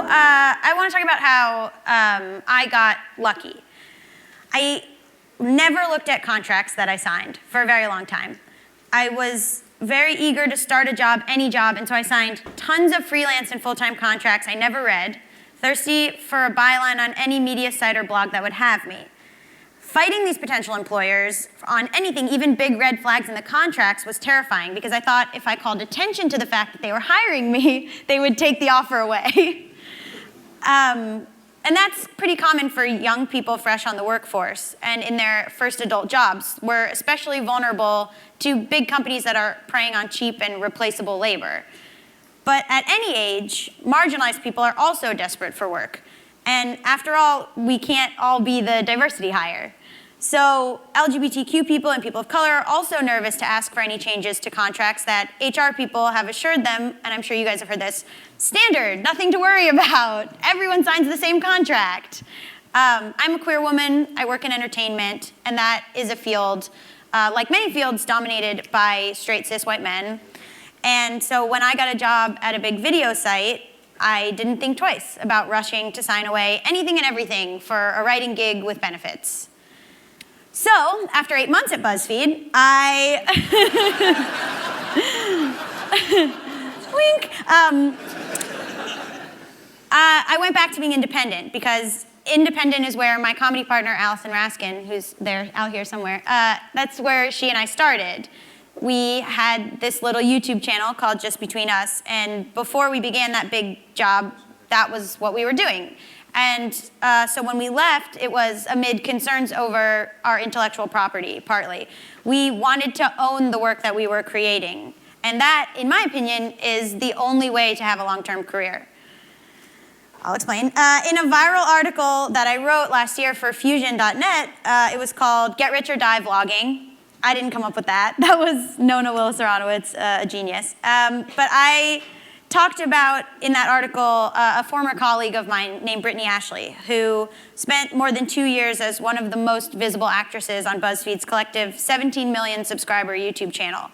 I want to talk about how I got lucky. I never looked at contracts that I signed for a very long time. I was very eager to start a job, any job, and so I signed tons of freelance and full-time contracts I never read, thirsty for a byline on any media site or blog that would have me. Fighting these potential employers on anything, even big red flags in the contracts, was terrifying because I thought if I called attention to the fact that they were hiring me, they would take the offer away. And that's pretty common for young people fresh on the workforce and in their first adult jobs. We're especially vulnerable to big companies that are preying on cheap and replaceable labor. But at any age, marginalized people are also desperate for work. And after all, we can't all be the diversity hire. So LGBTQ people and people of color are also nervous to ask for any changes to contracts that HR people have assured them, and I'm sure you guys have heard this, standard, nothing to worry about. Everyone signs the same contract. I'm a queer woman, I work in entertainment, and that is a field, like many fields, dominated by straight cis white men. And so when I got a job at a big video site, I didn't think twice about rushing to sign away anything and everything for a writing gig with benefits. So, after 8 months at BuzzFeed, wink, I went back to being independent because independent is where my comedy partner, Allison Raskin, who's there out here somewhere, that's where she and I started. We had this little YouTube channel called Just Between Us, and before we began that big job, that was what we were doing. And so when we left, it was amid concerns over our intellectual property, partly. We wanted to own the work that we were creating. And that, in my opinion, is the only way to have a long-term career. I'll explain. In a viral article that I wrote last year for Fusion.net, it was called Get Rich or Die Vlogging. I didn't come up with that. That was Nona Willis-Aronowitz, a genius. But I talked about, in that article, a former colleague of mine named Brittany Ashley, who spent more than 2 years as one of the most visible actresses on BuzzFeed's collective 17 million subscriber YouTube channel.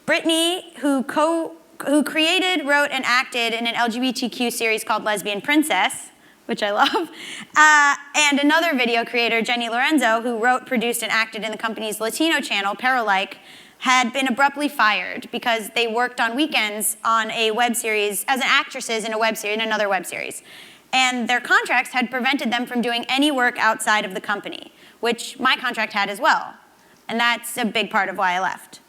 Brittany, who created, wrote, and acted in an LGBTQ series called Lesbian Princess, which I love, and another video creator, Jenny Lorenzo, who wrote, produced, and acted in the company's Latino channel, Paralike, had been abruptly fired because they worked on weekends on a web series as actresses in another web series. And their contracts had prevented them from doing any work outside of the company, which my contract had as well. And that's a big part of why I left.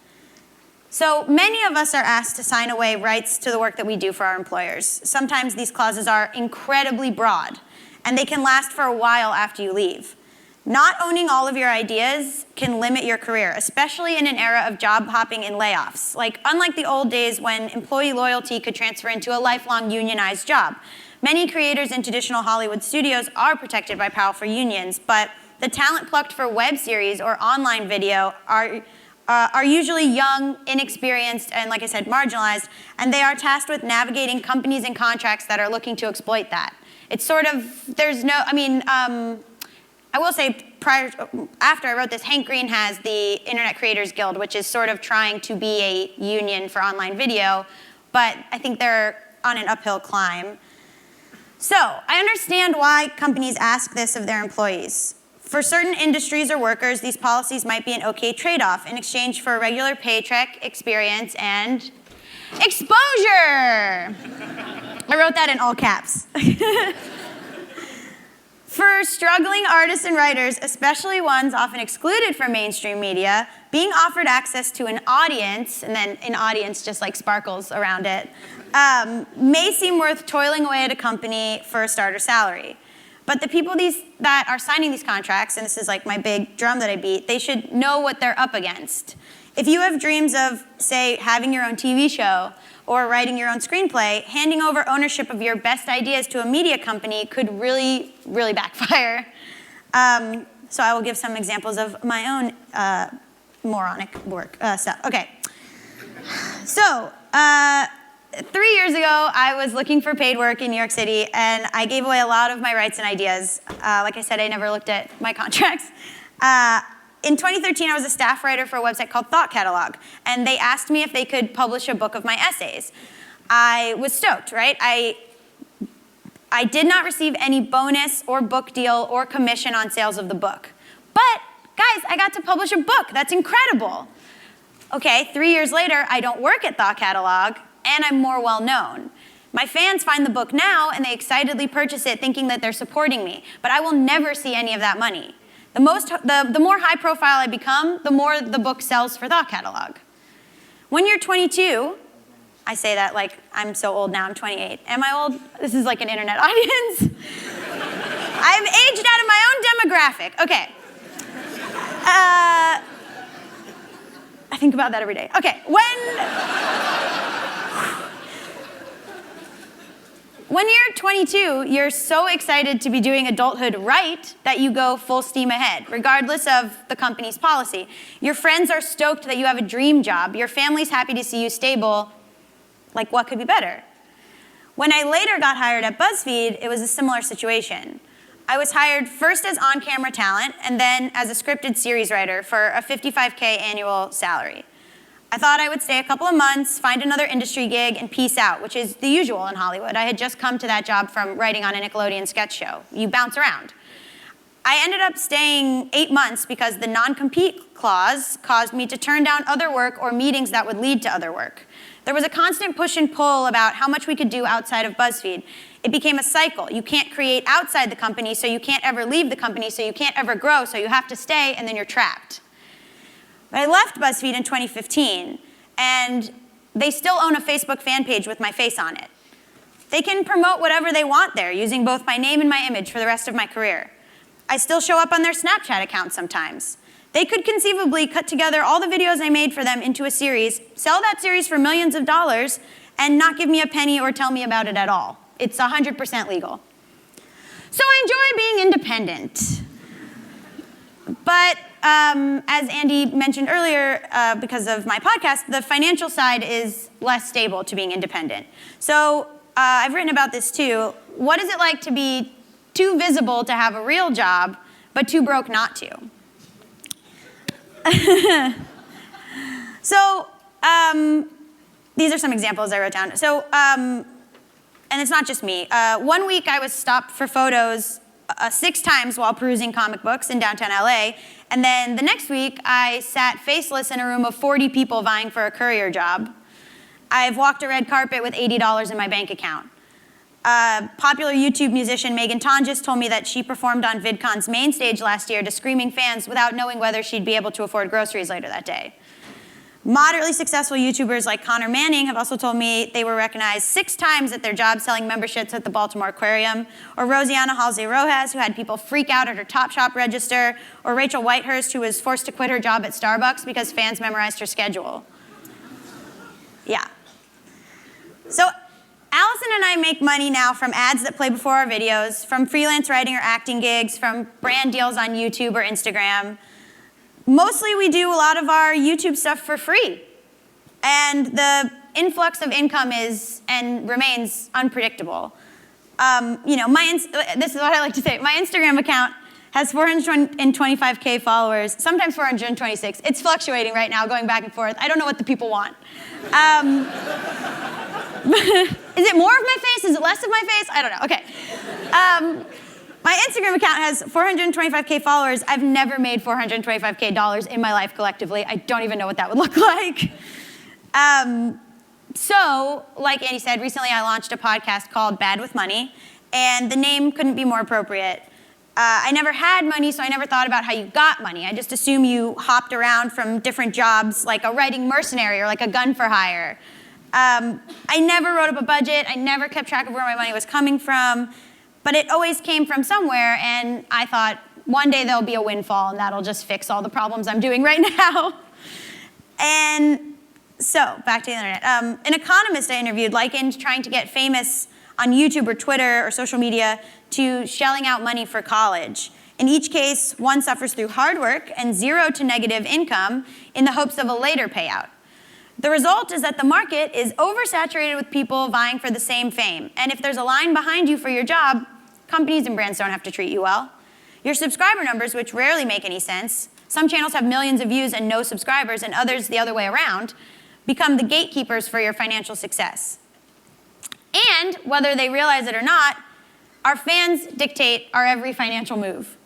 So many of us are asked to sign away rights to the work that we do for our employers. Sometimes these clauses are incredibly broad, and they can last for a while after you leave. Not owning all of your ideas can limit your career, especially in an era of job hopping and layoffs. Unlike the old days when employee loyalty could transfer into a lifelong unionized job. Many creators in traditional Hollywood studios are protected by powerful unions, but the talent plucked for web series or online video are usually young, inexperienced, and like I said, marginalized, and they are tasked with navigating companies and contracts that are looking to exploit that. It's sort of, I will say, after I wrote this, Hank Green has the Internet Creators Guild, which is sort of trying to be a union for online video, but I think they're on an uphill climb. So, I understand why companies ask this of their employees. For certain industries or workers, these policies might be an okay trade-off in exchange for a regular paycheck, experience, and exposure! I wrote that in all caps. For struggling artists and writers, especially ones often excluded from mainstream media, being offered access to an audience, and then an audience just like sparkles around it, may seem worth toiling away at a company for a starter salary. But the people that are signing these contracts, and this is like my big drum that I beat, they should know what they're up against. If you have dreams of, say, having your own TV show or writing your own screenplay, handing over ownership of your best ideas to a media company could really, really backfire. So I will give some examples of my own moronic work stuff. Okay. So, 3 years ago, I was looking for paid work in New York City, and I gave away a lot of my rights and ideas. Like I said, I never looked at my contracts. In 2013, I was a staff writer for a website called Thought Catalog, and they asked me if they could publish a book of my essays. I was stoked, right? I did not receive any bonus or book deal or commission on sales of the book. But guys, I got to publish a book. That's incredible. Okay, 3 years later, I don't work at Thought Catalog, and I'm more well-known. My fans find the book now, and they excitedly purchase it thinking that they're supporting me, but I will never see any of that money. The more high profile I become, the more the book sells for Thought Catalog. When you're 22, I say that like I'm so old now, I'm 28. Am I old? This is like an internet audience. I've aged out of my own demographic. Okay. I think about that every day. Okay, when you're 22, you're so excited to be doing adulthood right that you go full steam ahead, regardless of the company's policy. Your friends are stoked that you have a dream job. Your family's happy to see you stable. Like, what could be better? When I later got hired at BuzzFeed, it was a similar situation. I was hired first as on-camera talent and then as a scripted series writer for a $55K annual salary. I thought I would stay a couple of months, find another industry gig, and peace out, which is the usual in Hollywood. I had just come to that job from writing on a Nickelodeon sketch show. You bounce around. I ended up staying 8 months because the non-compete clause caused me to turn down other work or meetings that would lead to other work. There was a constant push and pull about how much we could do outside of BuzzFeed. It became a cycle. You can't create outside the company, so you can't ever leave the company, so you can't ever grow, so you have to stay, and then you're trapped. But I left BuzzFeed in 2015, and they still own a Facebook fan page with my face on it. They can promote whatever they want there, using both my name and my image for the rest of my career. I still show up on their Snapchat account sometimes. They could conceivably cut together all the videos I made for them into a series, sell that series for millions of dollars, and not give me a penny or tell me about it at all. It's 100% legal. So I enjoy being independent. But as Andy mentioned earlier, because of my podcast, the financial side is less stable to being independent. So I've written about this too. What is it like to be too visible to have a real job, but too broke not to? So these are some examples I wrote down. So, and it's not just me. 1 week I was stopped for photos 6 times while perusing comic books in downtown LA. And then the next week I sat faceless in a room of 40 people vying for a courier job. I've walked a red carpet with $80 in my bank account. Popular YouTube musician Megan Tonjes told me that she performed on VidCon's main stage last year to screaming fans without knowing whether she'd be able to afford groceries later that day. Moderately successful YouTubers like Connor Manning have also told me they were recognized 6 times at their job selling memberships at the Baltimore Aquarium, or Rosianna Halsey Rojas, who had people freak out at her Topshop register, or Rachel Whitehurst, who was forced to quit her job at Starbucks because fans memorized her schedule. Yeah. So Allison and I make money now from ads that play before our videos, from freelance writing or acting gigs, from brand deals on YouTube or Instagram. Mostly we do a lot of our YouTube stuff for free. And the influx of income is and remains unpredictable. You know, this is what I like to say. My Instagram account has 425K followers, sometimes 426. It's fluctuating right now, going back and forth. I don't know what the people want. Is it more of my face? Is it less of my face? I don't know. Okay. My Instagram account has 425K followers. I've never made $425K dollars in my life collectively. I don't even know what that would look like. So, like Andy said, recently I launched a podcast called Bad with Money, and the name couldn't be more appropriate. I never had money, so I never thought about how you got money. I just assumed you hopped around from different jobs, like a writing mercenary or like a gun for hire. I never wrote up a budget. I never kept track of where my money was coming from. But it always came from somewhere, and I thought, one day there'll be a windfall, and that'll just fix all the problems I'm doing right now. And so, back to the internet. An economist I interviewed likened trying to get famous on YouTube or Twitter or social media to shelling out money for college. In each case, one suffers through hard work and 0 to negative income in the hopes of a later payout. The result is that the market is oversaturated with people vying for the same fame. And if there's a line behind you for your job, companies and brands don't have to treat you well. Your subscriber numbers, which rarely make any sense, some channels have millions of views and no subscribers, and others the other way around, become the gatekeepers for your financial success. And whether they realize it or not, Our fans dictate our every financial move.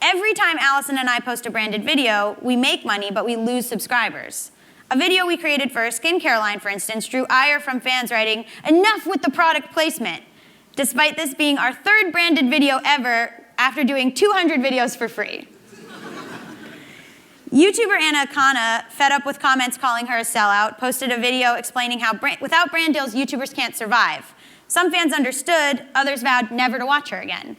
Every time Allison and I post a branded video, we make money, but we lose subscribers. A video we created for a skincare line, for instance, drew ire from fans writing, "Enough with the product placement," despite this being our third branded video ever after doing 200 videos for free. YouTuber Anna Akana, fed up with comments calling her a sellout, posted a video explaining how without brand deals, YouTubers can't survive. Some fans understood, others vowed never to watch her again.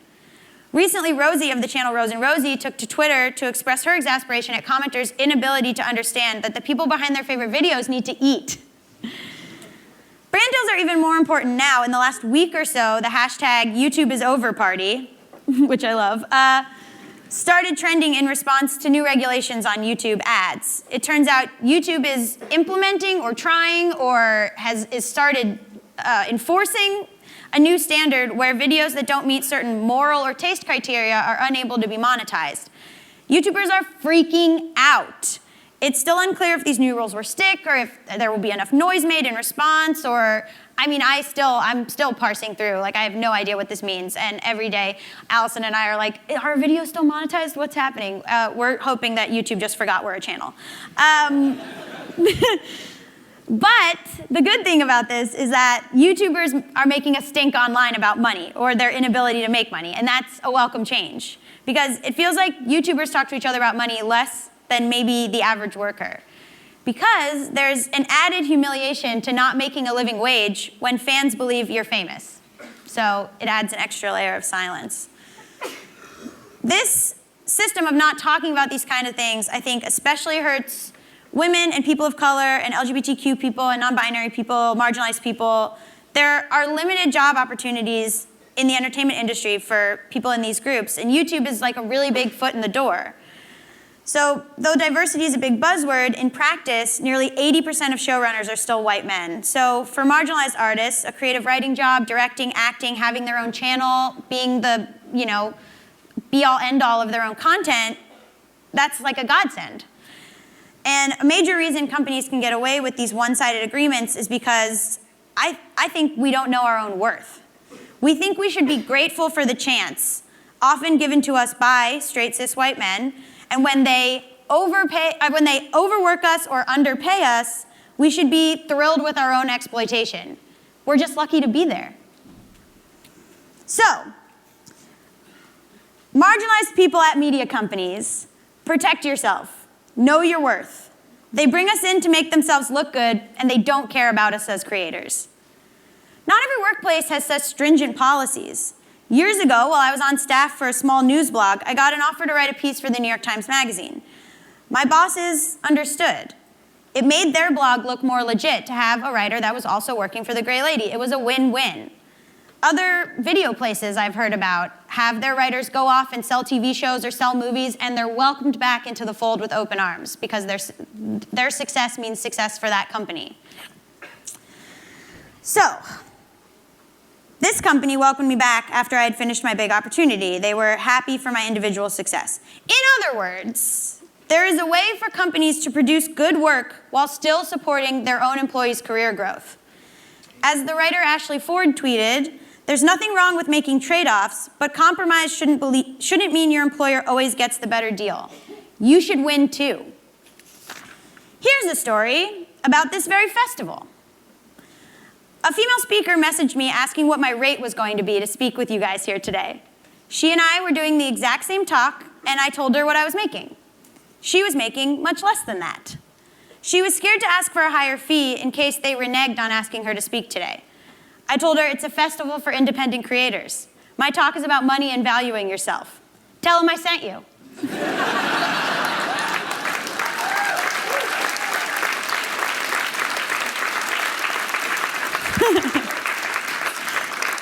Recently, Rosie of the channel Rose and Rosie took to Twitter to express her exasperation at commenters' inability to understand that the people behind their favorite videos need to eat. Brand deals are even more important now. In the last week or so, the hashtag #YouTubeIsOver which I love, started trending in response to new regulations on YouTube ads. It turns out YouTube is implementing or trying or is started enforcing a new standard where videos that don't meet certain moral or taste criteria are unable to be monetized. YouTubers are freaking out. It's still unclear if these new rules will stick or if there will be enough noise made in response or, I mean, I'm still parsing through. Like, I have no idea what this means. And every day, Allison and I are like, are videos still monetized? What's happening? We're hoping that YouTube just forgot we're a channel. But the good thing about this is that YouTubers are making a stink online about money or their inability to make money, and that's a welcome change because it feels like YouTubers talk to each other about money less than maybe the average worker. Because there's an added humiliation to not making a living wage when fans believe you're famous. So it adds an extra layer of silence. This system of not talking about these kind of things, I think, especially hurts women and people of color and LGBTQ people and non-binary people, marginalized people. There are limited job opportunities in the entertainment industry for people in these groups, and YouTube is like a really big foot in the door. So though diversity is a big buzzword, in practice, nearly 80% of showrunners are still white men. So for marginalized artists, a creative writing job, directing, acting, having their own channel, being the, be-all, end-all of their own content, that's like a godsend. And a major reason companies can get away with these one-sided agreements is because I think we don't know our own worth. We think we should be grateful for the chance, often given to us by straight cis white men, and when they overwork us or underpay us, we should be thrilled with our own exploitation. We're just lucky to be there. So, marginalized people at media companies, protect yourself. Know your worth. They bring us in to make themselves look good, and they don't care about us as creators. Not every workplace has such stringent policies. Years ago, while I was on staff for a small news blog, I got an offer to write a piece for the New York Times Magazine. My bosses understood. It made their blog look more legit to have a writer that was also working for the Gray Lady. It was a win-win. Other video places I've heard about have their writers go off and sell TV shows or sell movies, and they're welcomed back into the fold with open arms because their success means success for that company. So, this company welcomed me back after I had finished my big opportunity. They were happy for my individual success. In other words, there is a way for companies to produce good work while still supporting their own employees' career growth. As the writer Ashley Ford tweeted, "There's nothing wrong with making trade-offs, but compromise shouldn't mean your employer always gets the better deal. You should win too." Here's a story about this very festival. A female speaker messaged me asking what my rate was going to be to speak with you guys here today. She and I were doing the exact same talk, and I told her what I was making. She was making much less than that. She was scared to ask for a higher fee in case they reneged on asking her to speak today. I told her it's a festival for independent creators. My talk is about money and valuing yourself. Tell them I sent you.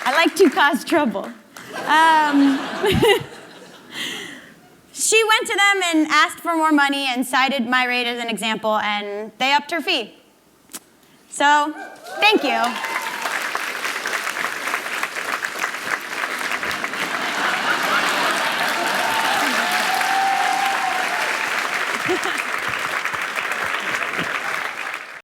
I like to cause trouble. She went to them and asked for more money and cited my rate as an example, and they upped her fee. So, thank you. Ha ha.